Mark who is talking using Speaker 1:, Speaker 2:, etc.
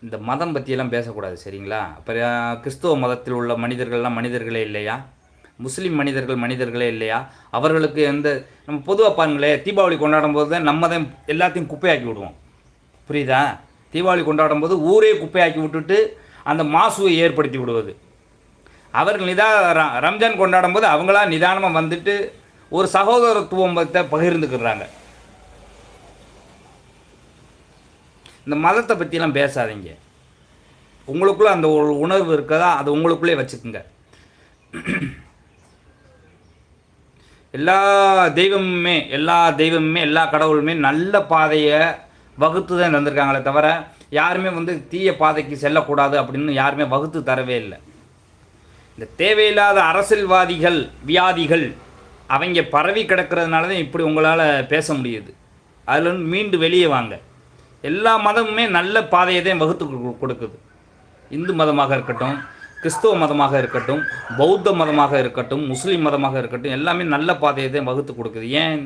Speaker 1: இந்த மதம் பற்றியெல்லாம் பேசக்கூடாது சரிங்களா? அப்புறம் கிறிஸ்துவ மதத்தில் உள்ள மனிதர்கள்லாம் மனிதர்களே இல்லையா? முஸ்லீம் மனிதர்கள் மனிதர்களே இல்லையா? அவர்களுக்கு எந்த நம்ம பொதுவாக பாருங்களேன், தீபாவளி கொண்டாடும் போது தான் நம்ம தான் எல்லாத்தையும் குப்பையாக்கி விடுவோம். புரியுதா? தீபாவளி கொண்டாடும் போது ஊரே குப்பையாக்கி விட்டுட்டு அந்த மாசுவை ஏற்படுத்தி விடுவது. அவர்கள் ரம்ஜான் கொண்டாடும் போது அவங்களா நிதானமாக வந்துட்டு ஒரு சகோதரத்துவத்தை பகிர்ந்துக்கிறாங்க. இந்த மதத்தை பற்றிலாம் பேசாதீங்க. உங்களுக்குள்ளே அந்த ஒரு உணர்வு இருக்கதா, அது உங்களுக்குள்ளே வச்சுக்குங்க. எல்லா தெய்வமுமே எல்லா கடவுளுமே நல்ல பாதையை வகுத்து தான் தந்திருக்காங்களே தவிர யாருமே தீய பாதைக்கு செல்லக்கூடாது அப்படின்னு யாருமே வகுத்து தரவே இல்லை. இந்த தேவையில்லாத அரசியல்வாதிகள் வியாதிகள் அவங்க பரவி கிடக்கிறதுனால தான் இப்படி உங்களால் பேச முடியுது. அதில் மீண்டு வெளியே வாங்க. எல்லா மதமுமே நல்ல பாதையை தான் வகுத்து கொடுக்குது. இந்து மதமாக இருக்கட்டும், கிறிஸ்துவ மதமாக இருக்கட்டும், பௌத்த மதமாக இருக்கட்டும், முஸ்லீம் மதமாக இருக்கட்டும், எல்லாமே நல்ல பாதையை தான் வகுத்து கொடுக்குது. ஏன்